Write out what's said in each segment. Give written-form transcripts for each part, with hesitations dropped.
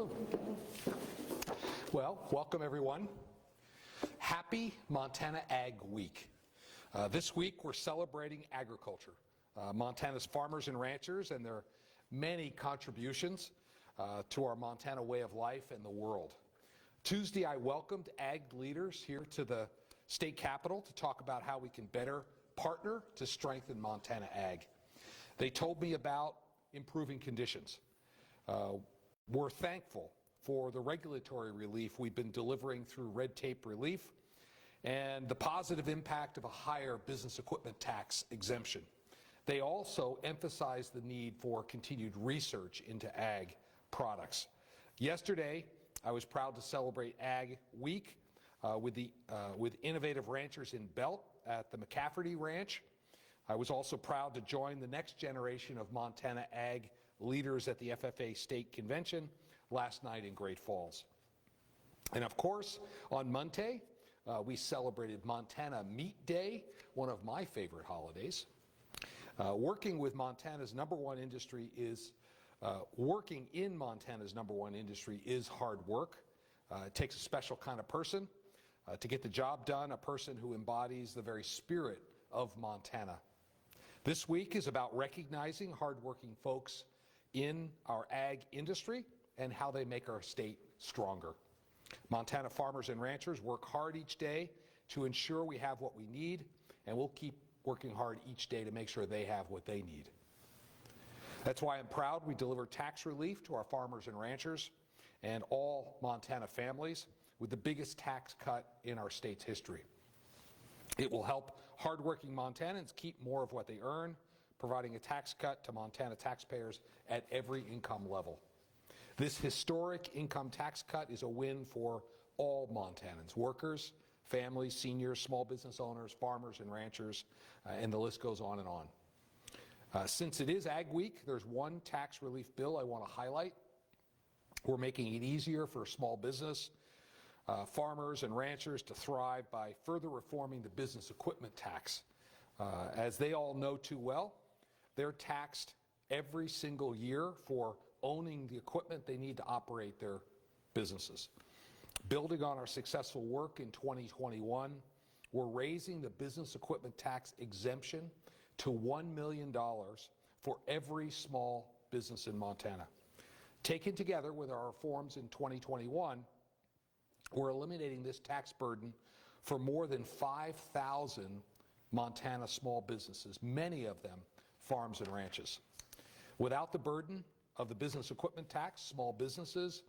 Hello. Well, welcome everyone. Happy Montana Ag Week. This week we're celebrating agriculture, Montana's farmers and ranchers and their many contributions to our Montana way of life and the world. Tuesday I welcomed ag leaders here to the state capitol to talk about how we can better partner to strengthen Montana ag. They told me about improving conditions. We're thankful for the regulatory relief we've been delivering through red tape relief and the positive impact of a higher business equipment tax exemption. They also emphasized the need for continued research into ag products. Yesterday, I was proud to celebrate Ag Week with innovative ranchers in Belt at the McCafferty Ranch. I was also proud to join the next generation of Montana ag leaders at the FFA State Convention last night in Great Falls. And of course, on Monday, we celebrated Montana Meat Day, one of my favorite holidays. Working in Montana's number one industry is hard work. It takes a special kind of person to get the job done, a person who embodies the very spirit of Montana. This week is about recognizing hardworking folks in our ag industry and how they make our state stronger. Montana farmers and ranchers work hard each day to ensure we have what we need, and we'll keep working hard each day to make sure they have what they need. That's why I'm proud we deliver tax relief to our farmers and ranchers and all Montana families with the biggest tax cut in our state's history. It will help hardworking Montanans keep more of what they earn, providing a tax cut to Montana taxpayers at every income level. This historic income tax cut is a win for all Montanans, workers, families, seniors, small business owners, farmers and ranchers, and the list goes on and on. Since it is Ag Week, there's one tax relief bill I want to highlight. We're making it easier for small business, farmers and ranchers to thrive by further reforming the business equipment tax. As they all know too well, they're taxed every single year for owning the equipment they need to operate their businesses. Building on our successful work in 2021, we're raising the business equipment tax exemption to $1 million for every small business in Montana. Taken together with our reforms in 2021, we're eliminating this tax burden for more than 5,000 Montana small businesses, many of them farms and ranches. Without the burden of the business equipment tax, small businesses,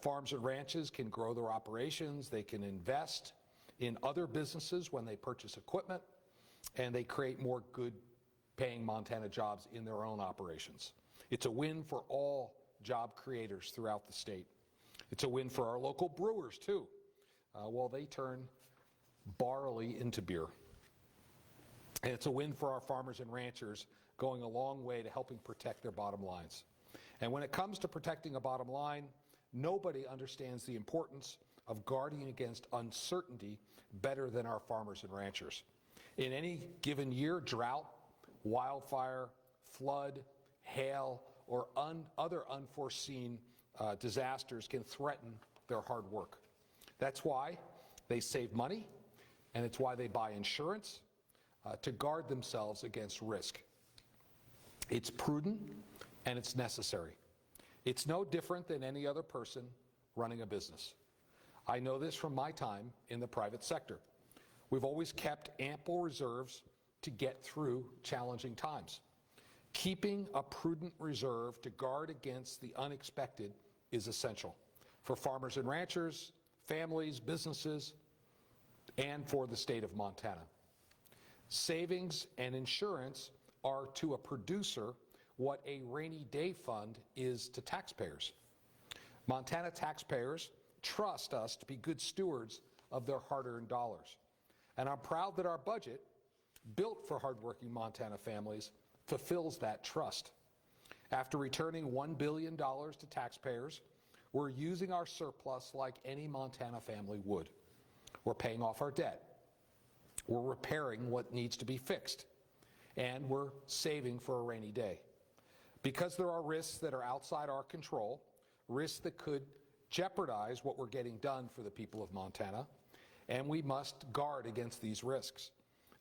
farms and ranches can grow their operations, they can invest in other businesses when they purchase equipment, and they create more good-paying Montana jobs in their own operations. It's a win for all job creators throughout the state. It's a win for our local brewers, too, while they turn barley into beer. And it's a win for our farmers and ranchers, going a long way to helping protect their bottom lines. And when it comes to protecting a bottom line, nobody understands the importance of guarding against uncertainty better than our farmers and ranchers. In any given year, drought, wildfire, flood, hail, or other unforeseen disasters can threaten their hard work. That's why they save money, and it's why they buy insurance to guard themselves against risk. It's prudent and it's necessary. It's no different than any other person running a business. I know this from my time in the private sector. We've always kept ample reserves to get through challenging times. Keeping a prudent reserve to guard against the unexpected is essential for farmers and ranchers, families, businesses, and for the state of Montana. Savings and insurance are to a producer what a rainy day fund is to taxpayers. Montana taxpayers trust us to be good stewards of their hard-earned dollars. And I'm proud that our budget, built for hardworking Montana families, fulfills that trust. After returning $1 billion to taxpayers, we're using our surplus like any Montana family would. We're paying off our debt. We're repairing what needs to be fixed. And we're saving for a rainy day. Because there are risks that are outside our control, risks that could jeopardize what we're getting done for the people of Montana, and we must guard against these risks.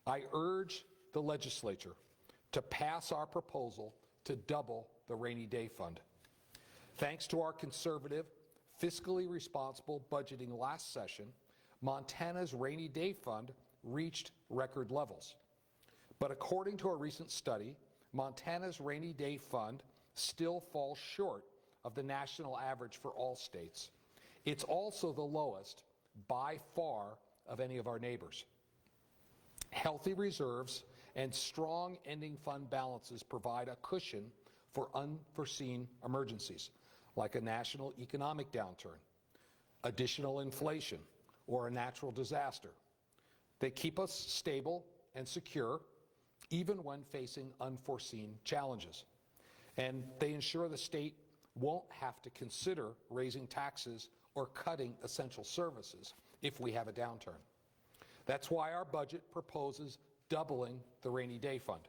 I urge the legislature to pass our proposal to double the rainy day fund. Thanks to our conservative, fiscally responsible budgeting last session, Montana's rainy day fund reached record levels. But according to a recent study, Montana's rainy day fund still falls short of the national average for all states. It's also the lowest, by far, of any of our neighbors. Healthy reserves and strong ending fund balances provide a cushion for unforeseen emergencies, like a national economic downturn, additional inflation, or a natural disaster. They keep us stable and secure, even when facing unforeseen challenges. And they ensure the state won't have to consider raising taxes or cutting essential services if we have a downturn. That's why our budget proposes doubling the rainy day fund.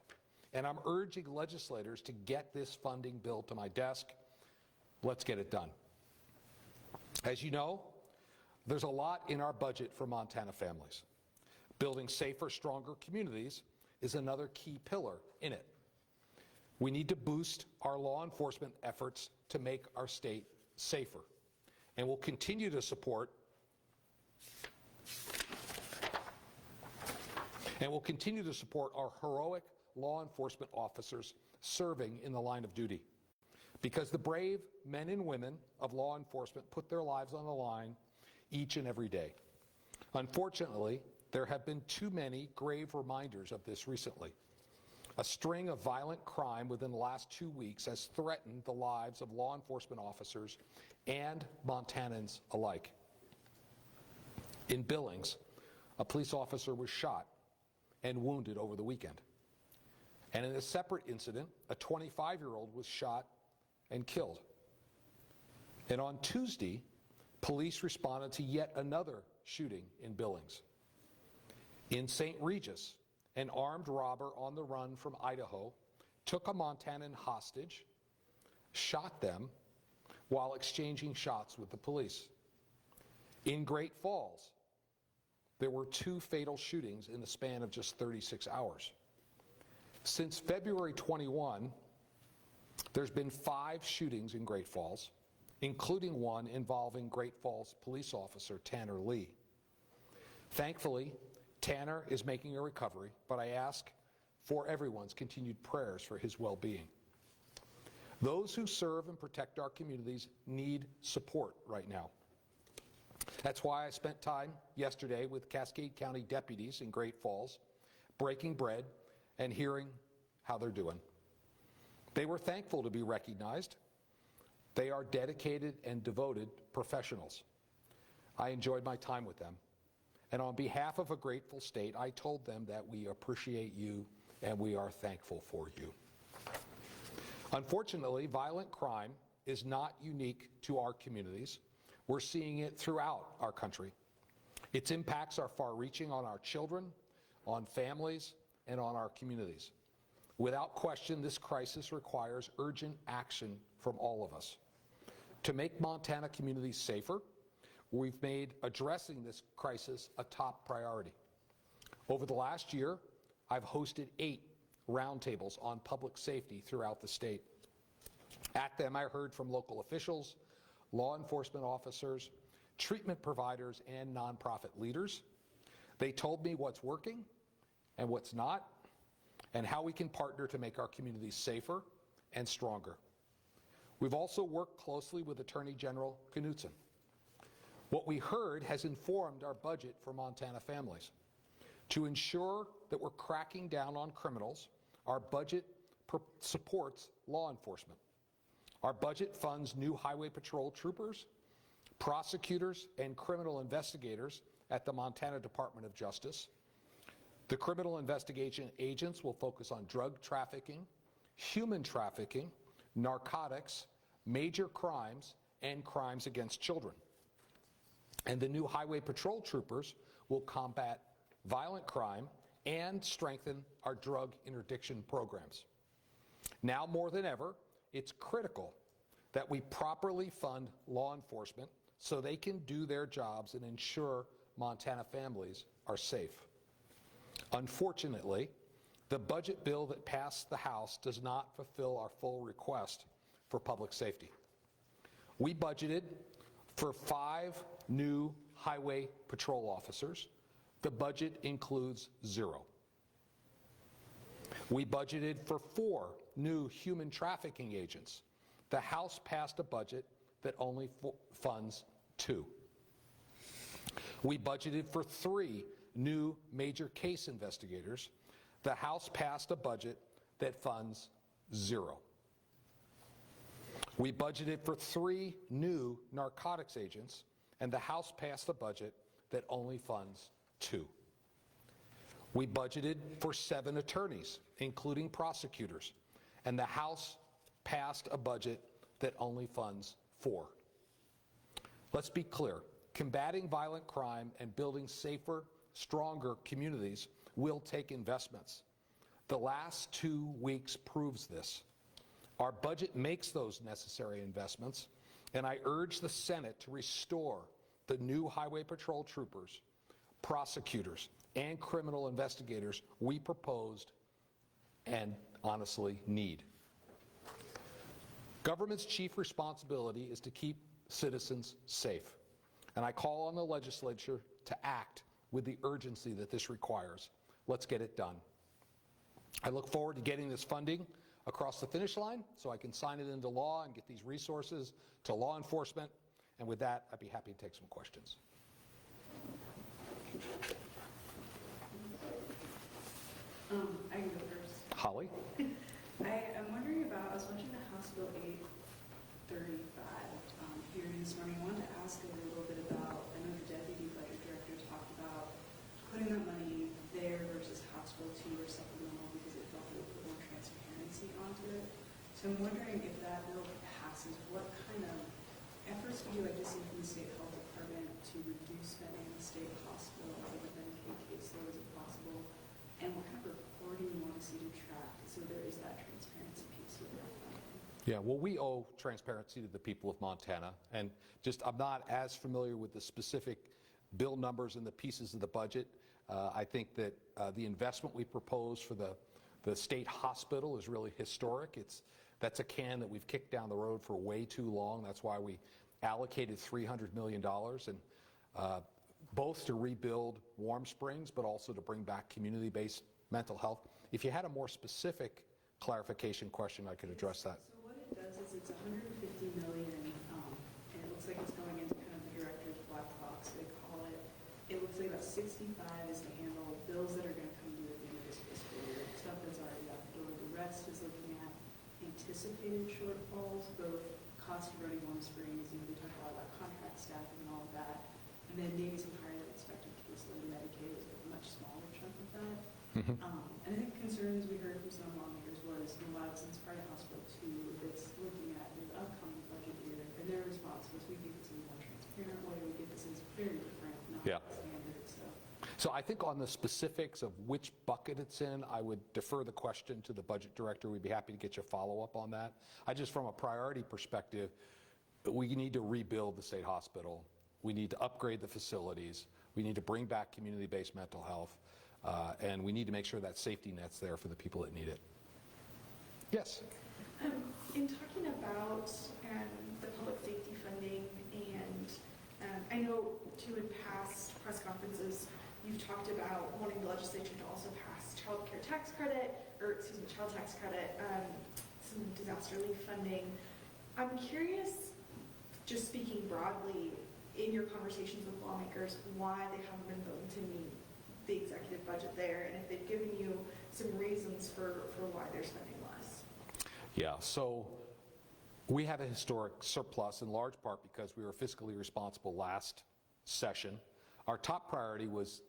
And I'm urging legislators to get this funding bill to my desk. Let's get it done. As you know, there's a lot in our budget for Montana families. Building safer, stronger communities is another key pillar in it. We need to boost our law enforcement efforts to make our state safer. And we'll continue to support our heroic law enforcement officers serving in the line of duty. Because the brave men and women of law enforcement put their lives on the line each and every day. Unfortunately, there have been too many grave reminders of this recently. A string of violent crime within the last 2 weeks has threatened the lives of law enforcement officers and Montanans alike. In Billings, a police officer was shot and wounded over the weekend. And in a separate incident, a 25-year-old was shot and killed. And on Tuesday, police responded to yet another shooting in Billings. In St. Regis, an armed robber on the run from Idaho took a Montanan hostage, shot them while exchanging shots with the police. In Great Falls, there were 2 fatal shootings in the span of just 36 hours. Since February 21, there's been 5 shootings in Great Falls, including one involving Great Falls police officer Tanner Lee. Thankfully, Tanner is making a recovery, but I ask for everyone's continued prayers for his well-being. Those who serve and protect our communities need support right now. That's why I spent time yesterday with Cascade County deputies in Great Falls, breaking bread and hearing how they're doing. They were thankful to be recognized. They are dedicated and devoted professionals. I enjoyed my time with them. And on behalf of a grateful state, I told them that we appreciate you and we are thankful for you. Unfortunately, violent crime is not unique to our communities. We're seeing it throughout our country. Its impacts are far-reaching on our children, on families, and on our communities. Without question, this crisis requires urgent action from all of us. To make Montana communities safer, we've made addressing this crisis a top priority. Over the last year, I've hosted 8 roundtables on public safety throughout the state. At them, I heard from local officials, law enforcement officers, treatment providers, and nonprofit leaders. They told me what's working and what's not, and how we can partner to make our communities safer and stronger. We've also worked closely with Attorney General Knudsen. What we heard has informed our budget for Montana families. To ensure that we're cracking down on criminals, our budget supports law enforcement. Our budget funds new highway patrol troopers, prosecutors, and criminal investigators at the Montana Department of Justice. The criminal investigation agents will focus on drug trafficking, human trafficking, narcotics, major crimes, and crimes against children. And the new highway patrol troopers will combat violent crime and strengthen our drug interdiction programs. Now more than ever, it's critical that we properly fund law enforcement so they can do their jobs and ensure Montana families are safe. Unfortunately, the budget bill that passed the House does not fulfill our full request for public safety. We budgeted for 5 new highway patrol officers. The budget includes 0. We budgeted for 4 new human trafficking agents. The House passed a budget that only funds 2. We budgeted for 3 new major case investigators. The House passed a budget that funds 0. We budgeted for 3 new narcotics agents, and the House passed a budget that only funds 2. We budgeted for 7 attorneys, including prosecutors, and the House passed a budget that only funds 4. Let's be clear, combating violent crime and building safer, stronger communities will take investments. The last 2 weeks proves this. Our budget makes those necessary investments, and I urge the Senate to restore the new Highway Patrol troopers, prosecutors, and criminal investigators we proposed and honestly need. Government's chief responsibility is to keep citizens safe, and I call on the legislature to act with the urgency that this requires. Let's get it done. I look forward to getting this funding across the finish line so I can sign it into law and get these resources to law enforcement. And with that, I'd be happy to take some questions. I can go first. Holly? I am wondering about, I was watching the House Bill 835 hearing this morning. I wanted to ask a little bit about, I know the Deputy Budget Director talked about putting that money there versus House Bill 2 or supplemental because it felt it would put more transparency onto it. So I'm wondering if that bill passes, what kind of efforts would you like to see from the State Health Department to reduce spending in the state hospital or the Medicaid caseload if possible? And what kind of reporting you want to see to track so there is that transparency piece with that funding? Yeah, well, we owe transparency to the people of Montana, and I'm not as familiar with the specific bill numbers and the pieces of the budget. I think that the investment we propose for the state hospital is really historic. That's a can that we've kicked down the road for way too long. That's why we allocated $300 million, and both to rebuild Warm Springs, but also to bring back community-based mental health. If you had a more specific clarification question, I could address that. So what it does is it's $150 million, and it looks like it's going into kind of the director's black box, they call it. It looks like about 65 is to handle bills that are going to come due at the end of this fiscal year, stuff that's already out the door. The rest is looking at anticipated shortfalls, both cost of running Warm Springs, we talked a lot about contract staffing and all of that, and then maybe some higher than expected caseload in Medicaid is a much smaller chunk of that. Mm-hmm. And I think concerns we heard from some lawmakers was, since prior to House Bill 2, it's looking at the upcoming budget year, and their response was, we think this is a more transparent way, we think this is very different, not standard. So I think on the specifics of which bucket it's in, I would defer the question to the budget director. We'd be happy to get you a follow-up on that. From a priority perspective, we need to rebuild the state hospital. We need to upgrade the facilities. We need to bring back community-based mental health. And we need to make sure that safety net's there for the people that need it. Yes? In talking about the public safety funding, and I know too in past press conferences, you've talked about wanting the legislature to also pass child tax credit, some disaster relief funding. I'm curious, just speaking broadly, in your conversations with lawmakers, why they haven't been voting to meet the executive budget there, and if they've given you some reasons for why they're spending less. Yeah, so we have a historic surplus in large part because we were fiscally responsible last session. Our top priority was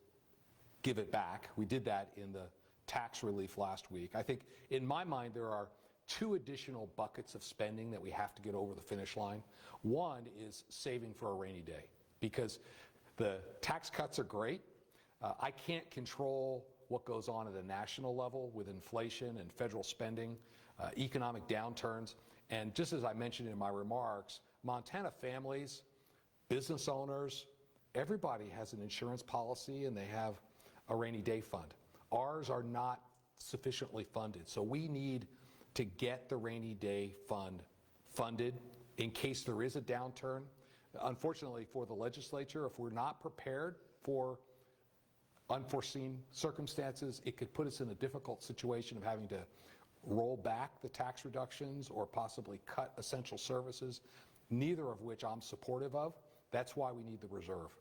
give it back. We did that in the tax relief last week. I think in my mind there are 2 additional buckets of spending that we have to get over the finish line. One is saving for a rainy day, because the tax cuts are great. I can't control what goes on at a national level with inflation and federal spending, economic downturns, And just as I mentioned in my remarks, Montana families, business owners, everybody has an insurance policy and they have a rainy day fund. Ours are not sufficiently funded, so we need to get the rainy day fund funded in case there is a downturn. Unfortunately for the legislature, if we're not prepared for unforeseen circumstances, it could put us in a difficult situation of having to roll back the tax reductions or possibly cut essential services, neither of which I'm supportive of. That's why we need the reserve.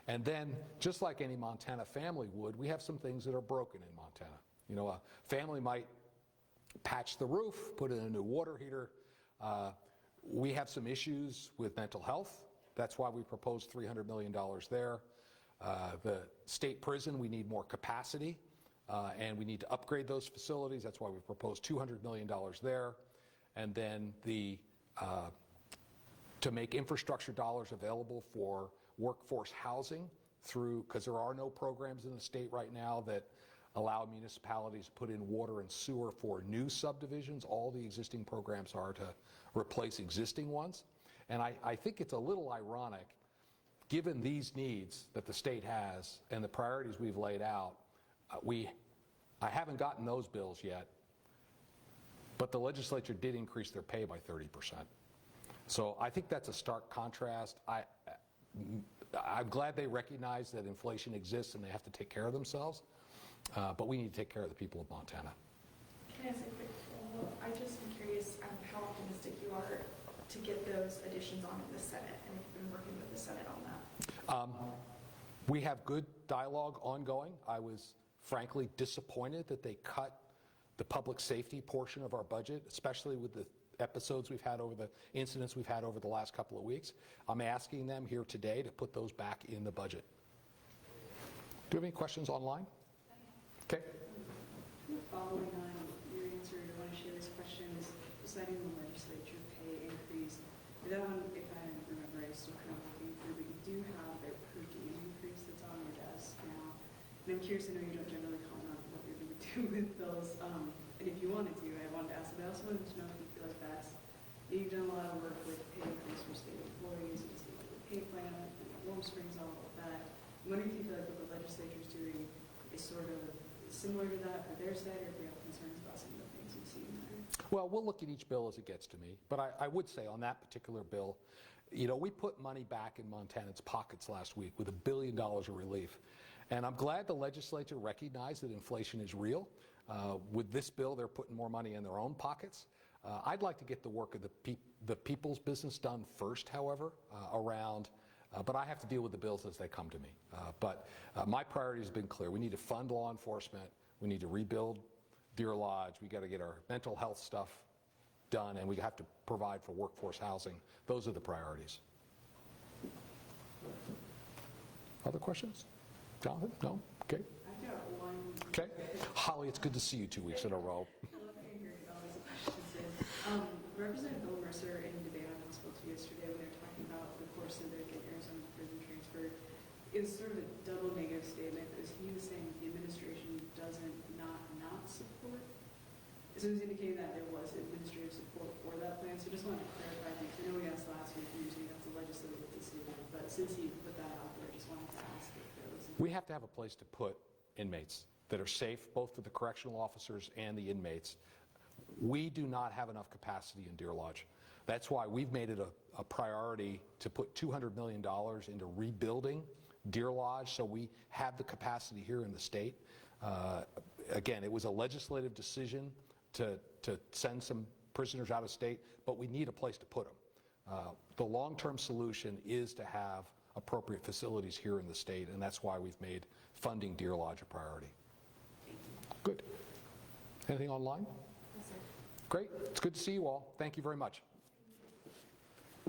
And then, just like any Montana family would, we have some things that are broken in Montana. You know, a family might patch the roof, put in a new water heater. We have some issues with mental health. That's why we proposed $300 million there. The state prison, we need more capacity, and we need to upgrade those facilities. That's why we proposed $200 million there. And then to make infrastructure dollars available for workforce housing through, because there are no programs in the state right now that allow municipalities to put in water and sewer for new subdivisions. All the existing programs are to replace existing ones. And I think it's a little ironic, given these needs that the state has and the priorities we've laid out, I haven't gotten those bills yet, but the legislature did increase their pay by 30%. So I think that's a stark contrast. I'm glad they recognize that inflation exists and they have to take care of themselves, but we need to take care of the people of Montana. Can I ask a quick follow-up? I just am curious how optimistic you are to get those additions on in the Senate, and if you've been working with the Senate on that. We have good dialogue ongoing. I was frankly disappointed that they cut the public safety portion of our budget, especially with the episodes we've had over the incidents we've had over the last couple of weeks. I'm asking them here today to put those back in the budget. Do you have any questions online? Okay. Following on your answer, I want to share this question is citing the legislature pay increase. That one, if I remember, is still kind of looking through, but you do have a per diem increase that's on your desk now. And I'm curious, I know you don't generally comment on what you're going to do with bills, and if you wanted to, I wanted to ask, but I also wanted to know if you feel like that's, you've done a lot of work with pay increase for state employees, and state pay plan, and Warm Springs, all of that. I'm wondering if you feel like what the legislature is doing is sort of similar to that for their side, or if you have concerns about some of the things you've seen there? Well, we'll look at each bill as it gets to me, but I would say on that particular bill, you know, we put money back in Montana's pockets last week with $1 billion of relief. And I'm glad the legislature recognized that inflation is real. With this bill, they're putting more money in their own pockets. I'd like to get the work of the people's business done first, however, but I have to deal with the bills as they come to me. But my priority has been clear. We need to fund law enforcement. We need to rebuild Deer Lodge. We got to get our mental health stuff done, and we have to provide for workforce housing. Those are the priorities. Other questions? Jonathan? No? Okay. I've got one. Okay. Holly, it's good to see you 2 weeks in a row. I love hearing all these questions. Representative Bill Mercer in debate on House Bill 2 yesterday, when they were talking about the core civic and Arizona prison transfer, it was sort of a double negative statement, because he was saying the administration doesn't not support. So he was indicating that there was administrative support for that plan. So just wanted to clarify things. I know we asked last week, and usually that's a legislative decision, but since he put that out there, I just wanted to ask if there was. We have to have a place to put inmates that are safe, both for the correctional officers and the inmates. We do not have enough capacity in Deer Lodge. That's why we've made it a priority to put $200 million into rebuilding Deer Lodge, so we have the capacity here in the state. Again, it was a legislative decision to send some prisoners out of state, but we need a place to put them. The long-term solution is to have appropriate facilities here in the state, and that's why we've made funding Deer Lodge a priority. Good. Anything online? Yes, sir. Great. It's good to see you all. Thank you very much.